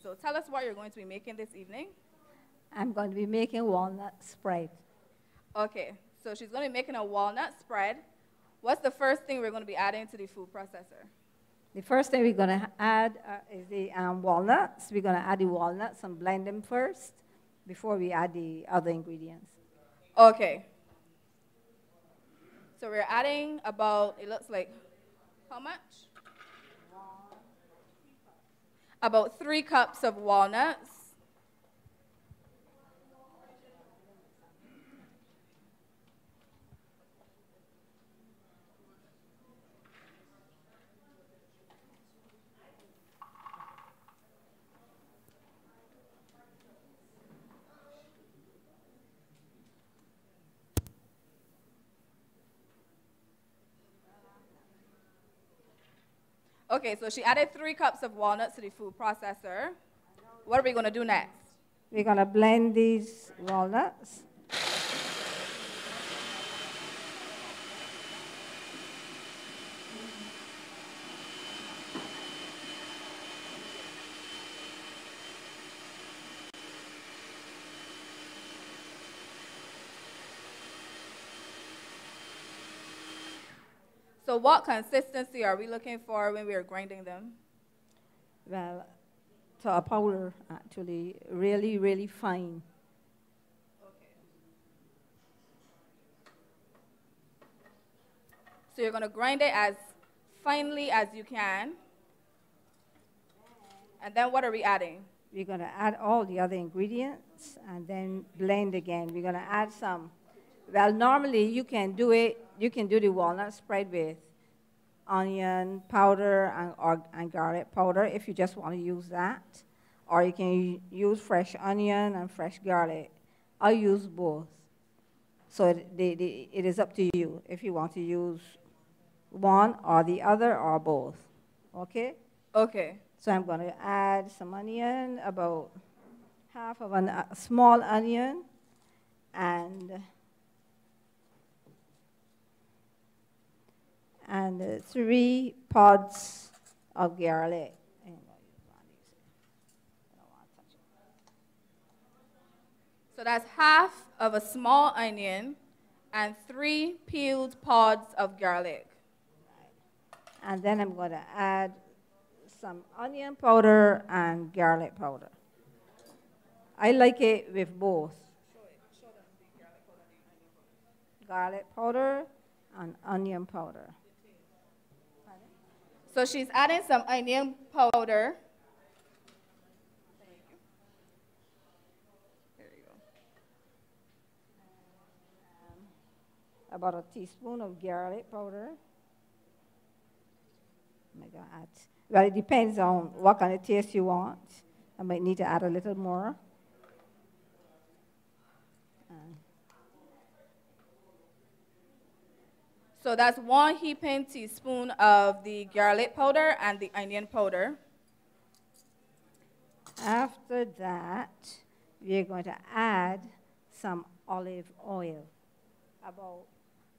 So tell us what you're going to be making this evening. I'm going to be making walnut spread. Okay, so she's going to be making a walnut spread. What's the first thing we're going to be adding to the food processor? The first thing we're going to add is the walnuts. We're going to add the walnuts and blend them first before we add the other ingredients. Okay. So we're adding about, it looks like, how much? About 3 cups of walnuts. Okay, so she added 3 cups of walnuts to the food processor. What are we going to do next? We're going to blend these walnuts. So what consistency are we looking for when we are grinding them? Well, to a powder, actually, really, really fine. Okay. So you're going to grind it as finely as you can. And then what are we adding? We're going to add all the other ingredients and then blend again. We're going to add some. Well, normally you can do the walnut spread with onion powder and garlic powder if you just want to use that. Or you can use fresh onion and fresh garlic. I use both. So it is up to you if you want to use one or the other or both. Okay? Okay. So I'm going to add some onion, about half of a small onion, and 3 pods of garlic. So that's half of a small onion and 3 peeled pods of garlic. And then I'm going to add some onion powder and garlic powder. I like it with both. Show them the garlic powder and the onion powder. Garlic powder and onion powder. So she's adding some onion powder. There you go. About a teaspoon of garlic powder. I'm going to add. Well, it depends on what kind of taste you want. I might need to add a little more. So that's 1 heaping teaspoon of the garlic powder and the onion powder. After that, we're going to add some olive oil, about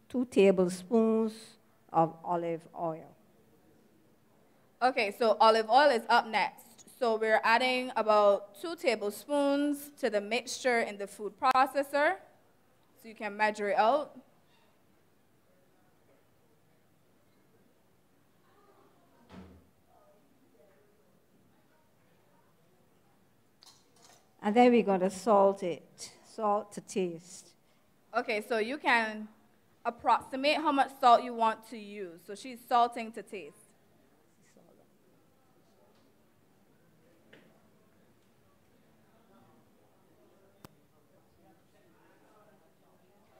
2 tablespoons of olive oil. Okay, so olive oil is up next. So we're adding about 2 tablespoons to the mixture in the food processor. So you can measure it out. And then we're going to salt it, salt to taste. Okay, so you can approximate how much salt you want to use. So she's salting to taste.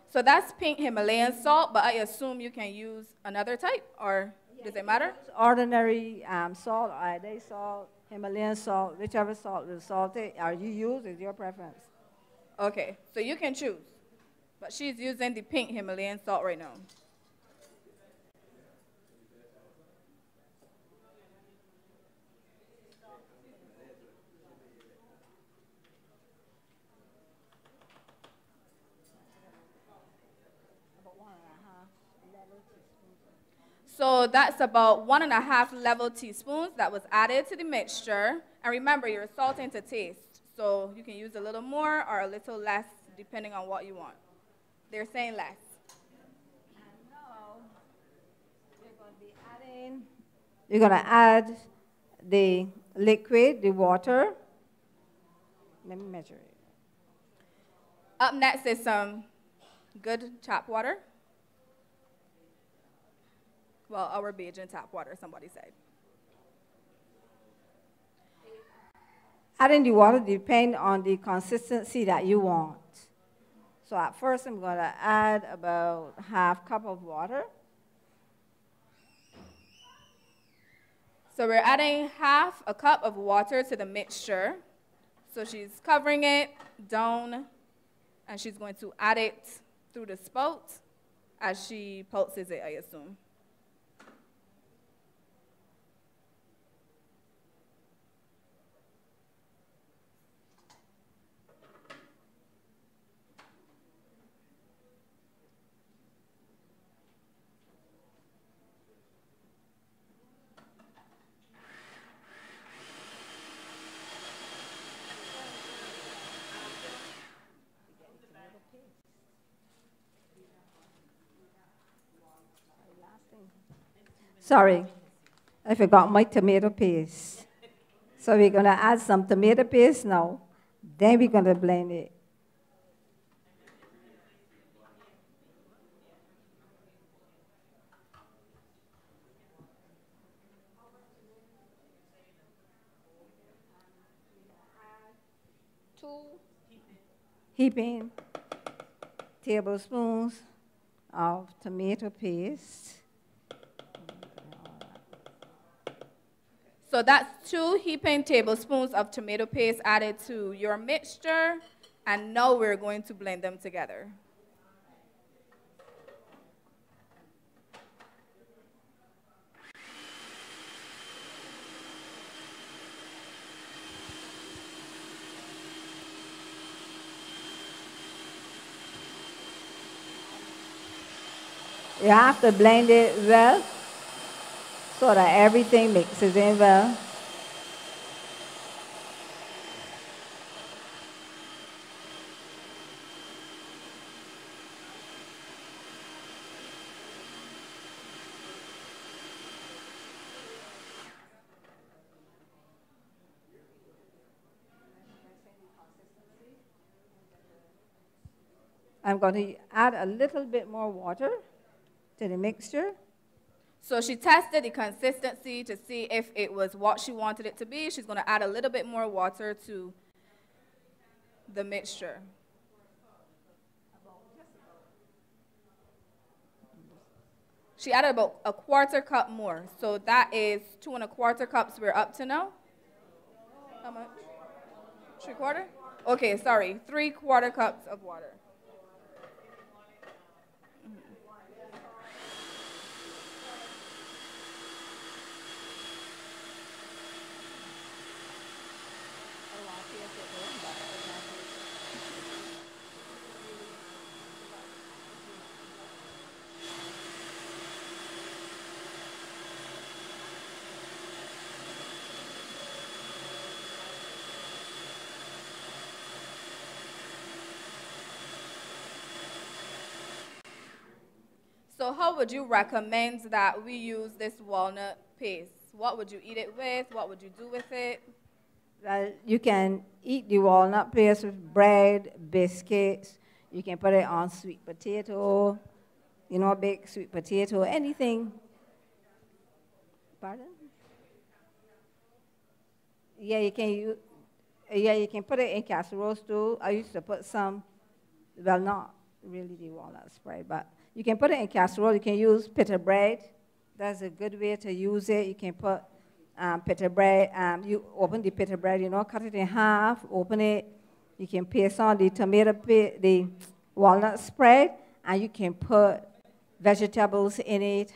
So that's pink Himalayan salt, but I assume you can use another type, or does it matter? Ordinary salt, day salt, Himalayan salt, whichever salt is salted or you use is your preference. Okay, so you can choose. But she's using the pink Himalayan salt right now. So that's about 1.5 level teaspoons that was added to the mixture. And remember, you're salting to taste, so you can use a little more or a little less depending on what you want. They're saying less. And now you're going to add the liquid, the water. Let me measure it. Up next is some good tap water. Well, our Bajan tap water, somebody said. Adding the water depends on the consistency that you want. So at first, I'm going to add about half cup of water. So we're adding half a cup of water to the mixture. So she's covering it down, and she's going to add it through the spout as she pulses it, I assume. Sorry, I forgot my tomato paste. So we're going to add some tomato paste now. Then we're going to blend it. Two heaping tablespoons of tomato paste. So that's 2 heaping tablespoons of tomato paste added to your mixture, and now we're going to blend them together. You have to blend it well so that everything mixes in well. I'm going to add a little bit more water to the mixture. So she tested the consistency to see if it was what she wanted it to be. She's going to add a little bit more water to the mixture. She added about a 1/4 cup more. So that is 2 1/4 cups we're up to now. How much? 3/4? Okay, sorry. 3/4 cups of water. So how would you recommend that we use this walnut paste? What would you eat it with? What would you do with it? Well, you can eat the walnut paste with bread, biscuits. You can put it on sweet potato, baked sweet potato, anything. Pardon? Yeah, you can put it in casseroles too. I used to put some, well, not really the walnut spread, but you can put it in casserole. You can use pita bread. That's a good way to use it. You can put pita bread. You open the pita bread, cut it in half, open it. You can paste on the the walnut spread, and you can put vegetables in it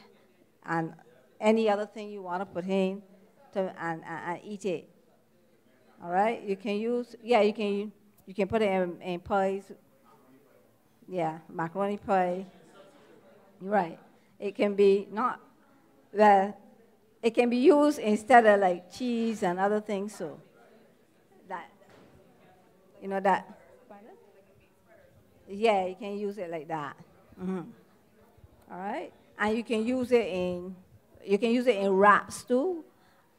and any other thing you want to put in and eat it. All right? You can use, you can put it in pies. Yeah, macaroni pie. Right. It can be it can be used instead of like cheese and other things. So that, you know that. Yeah, you can use it like that. Mm-hmm. All right, and you can use it in wraps too.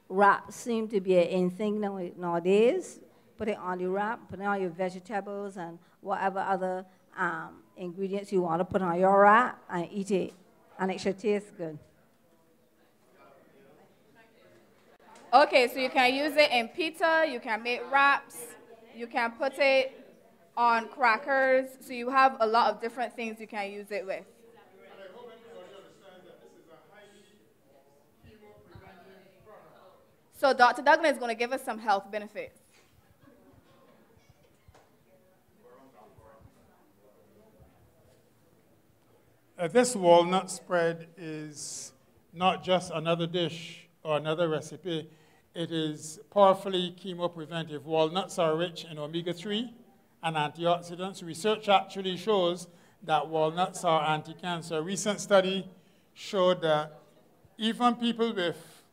Wraps seem to be an in thing nowadays. Put it on your wrap, put it on your vegetables and whatever other ingredients you want to put on your wrap and eat it, and it should taste good. Okay, so you can use it in pizza, you can make wraps, you can put it on crackers, so you have a lot of different things you can use it with. So Dr. Duggan is going to give us some health benefits. This walnut spread is not just another dish or another recipe. It is powerfully chemopreventive. Walnuts are rich in omega-3 and antioxidants. Research actually shows that walnuts are anti-cancer. A recent study showed that even people with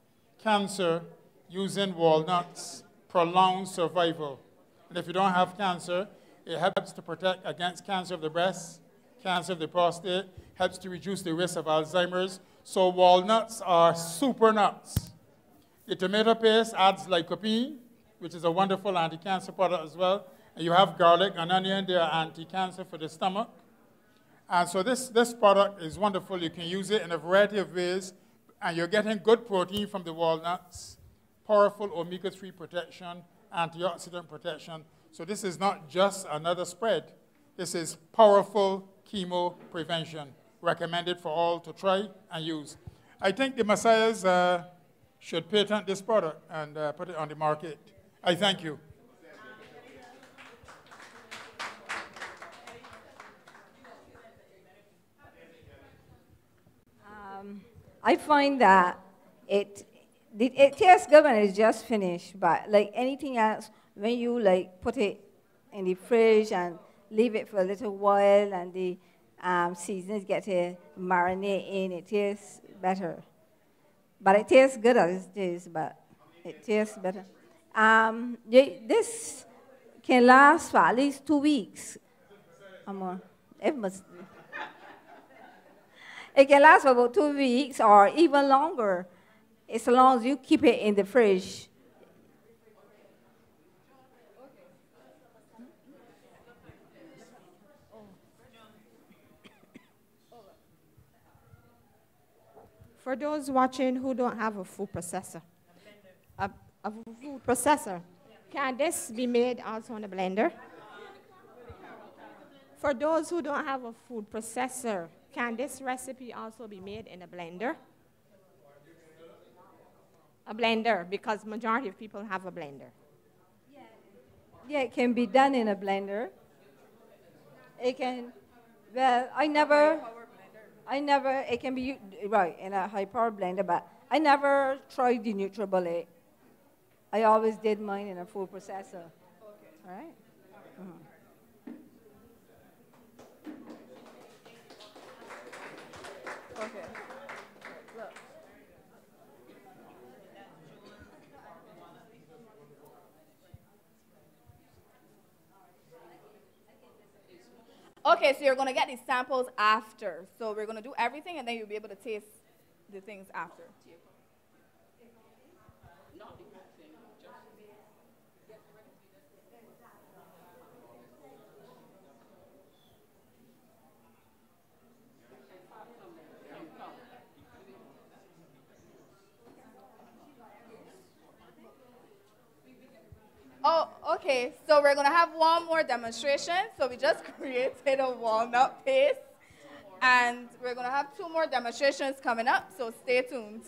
cancer using walnuts prolongs survival. And if you don't have cancer, it helps to protect against cancer of the breast, cancer of the prostate, helps to reduce the risk of Alzheimer's. So walnuts are super nuts. The tomato paste adds lycopene, which is a wonderful anti-cancer product as well. And you have garlic and onion, they are anti-cancer for the stomach. And so this product is wonderful. You can use it in a variety of ways, and you're getting good protein from the walnuts, powerful omega-3 protection, antioxidant protection. So this is not just another spread. This is powerful chemo prevention, recommended for all to try and use. I think the Massiahs should patent this product and put it on the market. I thank you. I find that it tastes good when it's just finished, but like anything else, when you like put it in the fridge and leave it for a little while and the seasonings get to marinate in, it tastes better. But it tastes good as it is, but it tastes better. This can last for at least 2 weeks. It must. It can last for about 2 weeks or even longer, as long as you keep it in the fridge. For those watching who don't have a food processor, can this be made also in a blender? For those who don't have a food processor, can this recipe also be made in a blender? A blender, because majority of people have a blender. Yeah, it can be done in a blender. It can, well, it can be, right, in a high-power blender, but I never tried the NutriBullet. I always did mine in a food processor. Okay. All right? Mm-hmm. Okay. Look. Okay, so you're going to get these samples after. So we're going to do everything, and then you'll be able to taste the things after. Oh, okay. So we're going to have one more demonstration. So we just created a walnut paste. And we're going to have 2 more demonstrations coming up, so stay tuned.